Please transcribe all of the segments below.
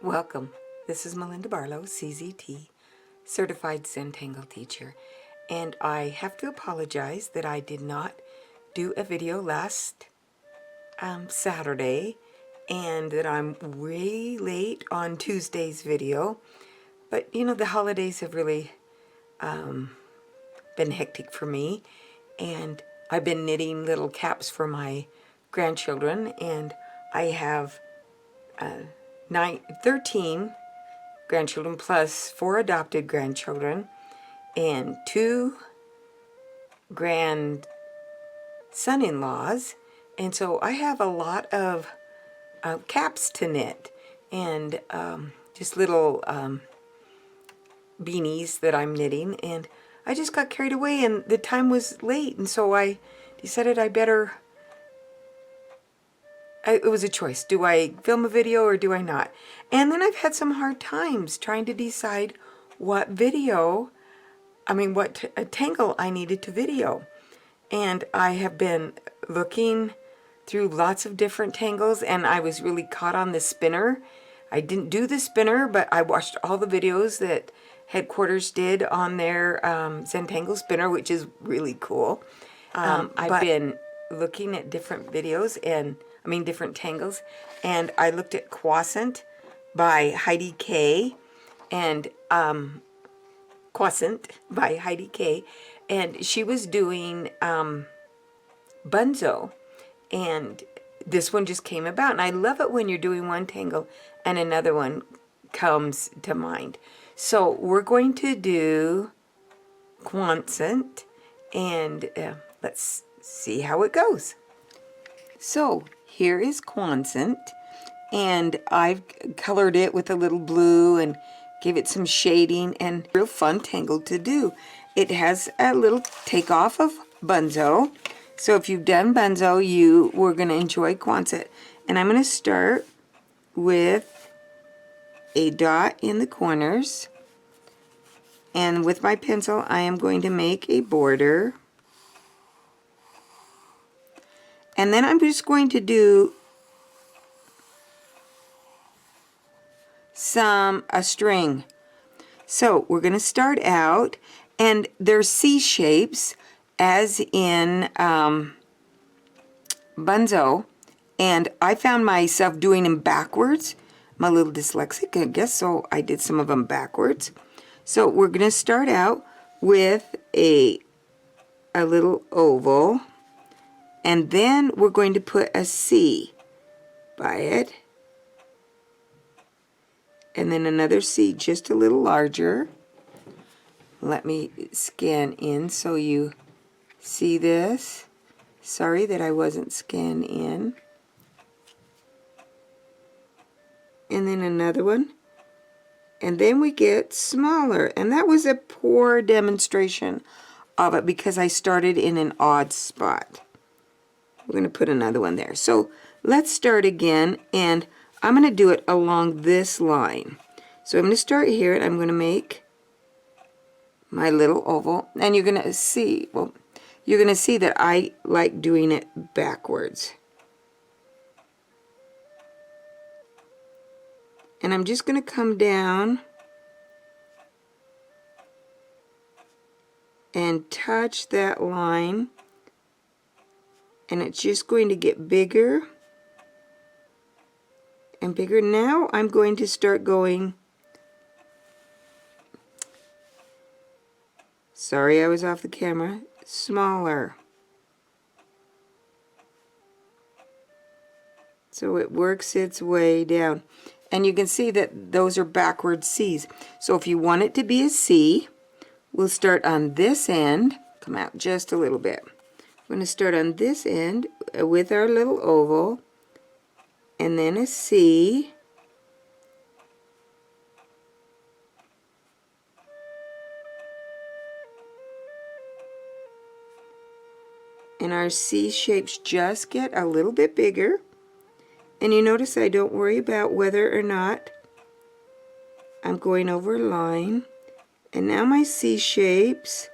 Welcome. This is Melinda Barlow, CZT, Certified Zen Tangle Teacher, and I have to apologize that I did not do a video last Saturday, and that I'm way late on Tuesday's video. But you know, the holidays have really been hectic for me, and I've been knitting little caps for my grandchildren, and I have 13 grandchildren plus 4 adopted grandchildren and 2 grandson-in-laws, and so I have a lot of caps to knit and just little beanies that I'm knitting, and I just got carried away and the time was late, and so I decided it was a choice. Do I film a video or do I not? And then I've had some hard times trying to decide what tangle I needed to video. And I have been looking through lots of different tangles, and I was really caught on the spinner. I didn't do the spinner, but I watched all the videos that Headquarters did on their Zen Tangle spinner, which is really cool. I've been looking at different videos different tangles, and I looked at QuaSahnt by Heidi K. and QuaSahnt by Heidi K. And she was doing bunzo, and this one just came about, and I love it when you're doing one tangle and another one comes to mind. So we're going to do QuaSahnt, and let's see how it goes. So here is QuaSahnt, and I've colored it with a little blue and gave it some shading, and real fun tangle to do. It has a little takeoff of bunzo, so if you've done bunzo, you were going to enjoy QuaSahnt. And I'm going to start with a dot in the corners, and with my pencil I am going to make a border. And then I'm just going to do a string. So we're going to start out, and there's C shapes as in bunzo, and I found myself doing them backwards. I'm a little dyslexic, I guess, so I did some of them backwards. So we're going to start out with a little oval, and then we're going to put a C by it, and then another C just a little larger. Let me scan in so you see this. Sorry that I wasn't scanned in. And then another one. And then we get smaller, and that was a poor demonstration of it because I started in an odd spot. We're going to put another one there. So let's start again, and I'm going to do it along this line. So I'm going to start here, and I'm going to make my little oval, and you're going to see, that I like doing it backwards. And I'm just going to come down and touch that line, and it's just going to get bigger and bigger. Now I'm going to start going, sorry I was off the camera, smaller. So it works its way down. And you can see that those are backward C's. So if you want it to be a C, we'll start on this end, come out just a little bit. We're going to start on this end with our little oval, and then a C, and our C shapes just get a little bit bigger. And you notice I don't worry about whether or not I'm going over a line. And now my C shapes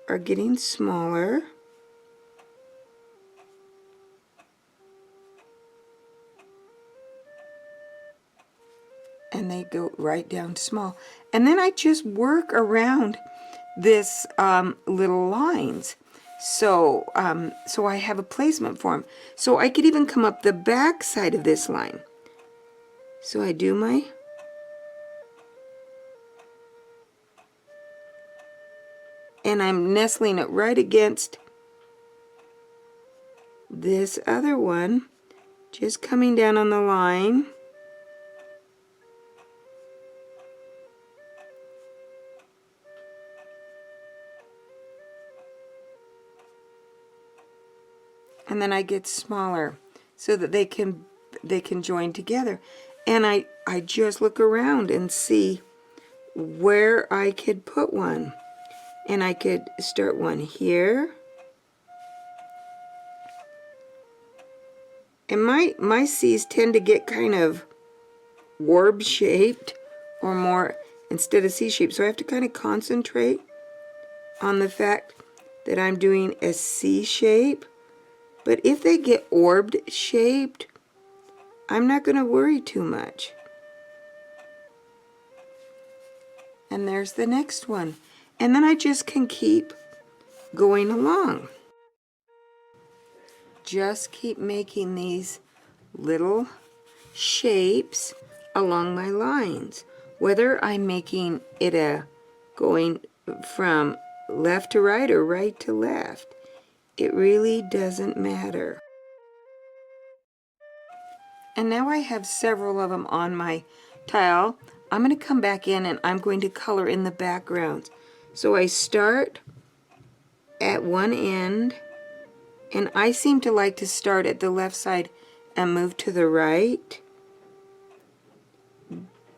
are getting smaller. and they go right down small. And then I just work around this little lines. So, so I have a placement for them. So I could even come up the back side of this line. So I do my, and I'm nestling it right against this other one, just coming down on the line. And then I get smaller so that they can join together. And I just look around and see where I could put one. And I could start one here. And my C's tend to get kind of orb shaped or more instead of C shaped. So I have to kind of concentrate on the fact that I'm doing a C shape. But if they get orbed shaped, I'm not going to worry too much. And there's the next one. And then I just can keep going along. Just keep making these little shapes along my lines. Whether I'm making it going from left to right or right to left, it really doesn't matter. And now I have several of them on my tile. I'm going to come back in and I'm going to color in the backgrounds. So I start at one end, and I seem to like to start at the left side and move to the right,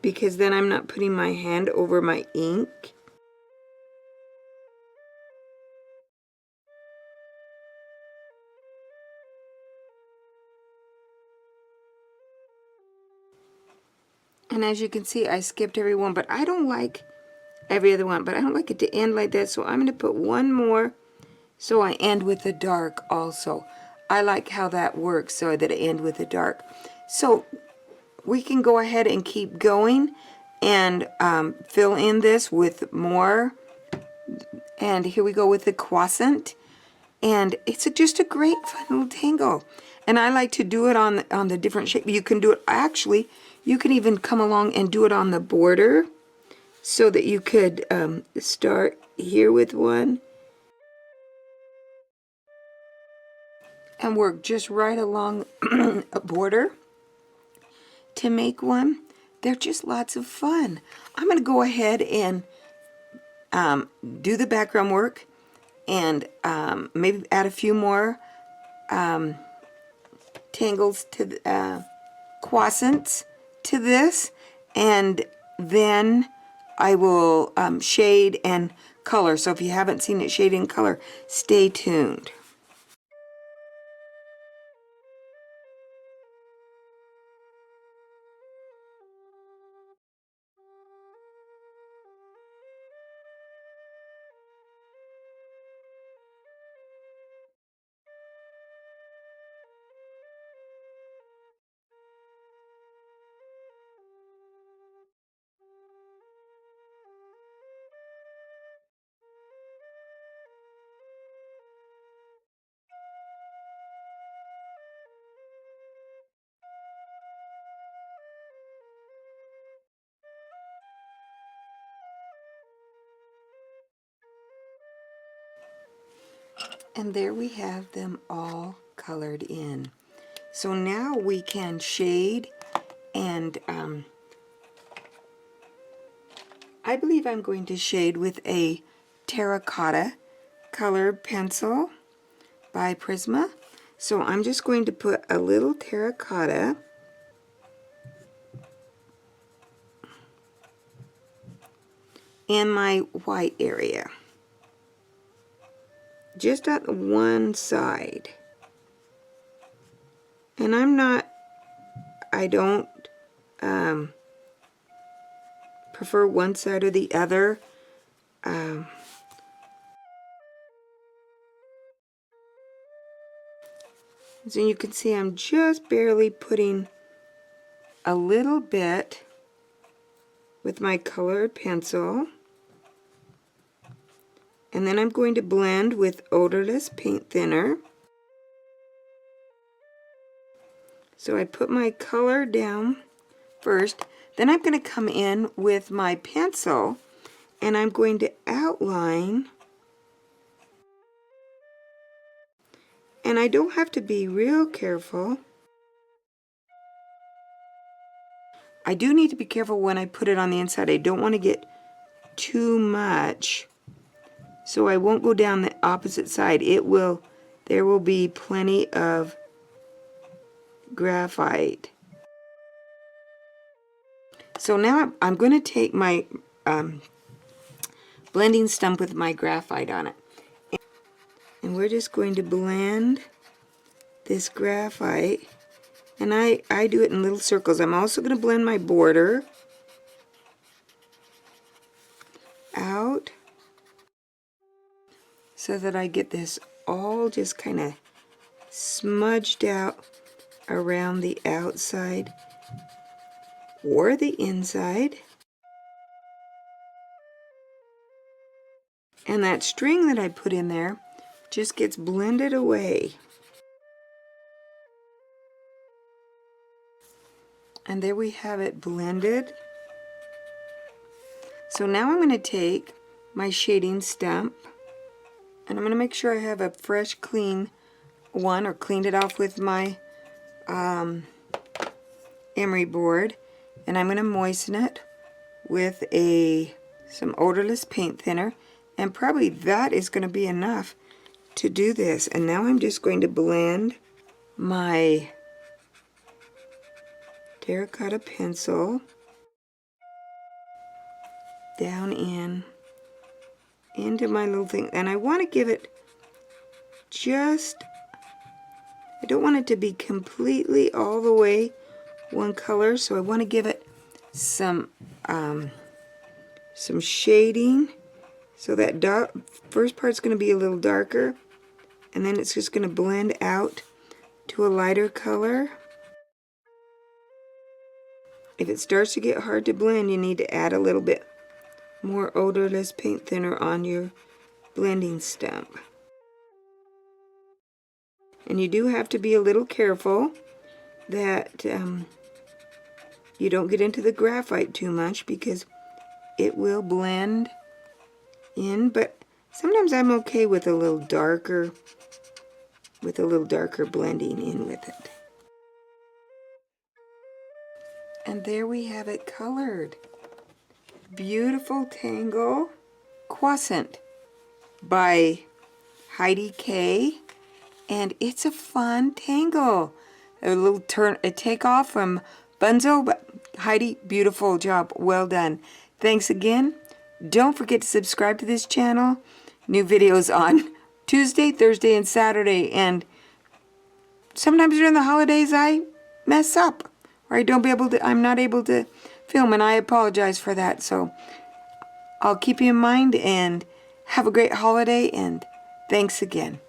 because then I'm not putting my hand over my ink. And as you can see, I skipped every one, but I don't like every other one, but I don't like it to end like that, so I'm going to put one more so I end with a dark also. I like how that works, so that I end with a dark. So we can go ahead and keep going and fill in this with more. And here we go with the QuaSahnt. And it's just a great fun little tangle. And I like to do it on the different shape. You can do it, actually, you can even come along and do it on the border, so that you could start here with one and work just right along a border to make one. They're just lots of fun. I'm going to go ahead and do the background work and maybe add a few more tangles to the QuaSahnts to this, and then I will shade and color. So if you haven't seen it shade and color, stay tuned. And there we have them all colored in. So now we can shade, and I believe I'm going to shade with a terracotta colored pencil by Prisma. So I'm just going to put a little terracotta in my white area, just at one side. And I don't prefer one side or the other. So you can see I'm just barely putting a little bit with my colored pencil. And then I'm going to blend with odorless paint thinner. So I put my color down first, then I'm going to come in with my pencil and I'm going to outline. And I don't have to be real careful. I do need to be careful when I put it on the inside. I don't want to get too much, so I won't go down the opposite side. There will be plenty of graphite. So now I'm going to take my blending stump with my graphite on it. And we're just going to blend this graphite. And I do it in little circles. I'm also going to blend my border out so that I get this all just kind of smudged out around the outside or the inside. And that string that I put in there just gets blended away. And there we have it blended. So now I'm going to take my shading stump and I'm going to make sure I have a fresh, clean one, or cleaned it off with my emery board, and I'm going to moisten it with some odorless paint thinner, and probably that is going to be enough to do this. And now I'm just going to blend my terracotta pencil down into my little thing, and I want to give it I don't want it to be completely all the way one color, so I want to give it some shading. So that first part's going to be a little darker, and then it's just going to blend out to a lighter color. If it starts to get hard to blend, you need to add a little bit more odorless paint thinner on your blending stump. And you do have to be a little careful that you don't get into the graphite too much, because it will blend in. But sometimes I'm okay with a little darker blending in with it. And there we have it colored. Beautiful Tangle QuaSahnt by Heidi K. And it's a fun tangle. A takeoff from Bunzo, but Heidi, beautiful job. Well done. Thanks again. Don't forget to subscribe to this channel. New videos on Tuesday, Thursday, and Saturday. And sometimes during the holidays I mess up, or I'm not able to film, and I apologize for that. So I'll keep you in mind, and have a great holiday, and thanks again.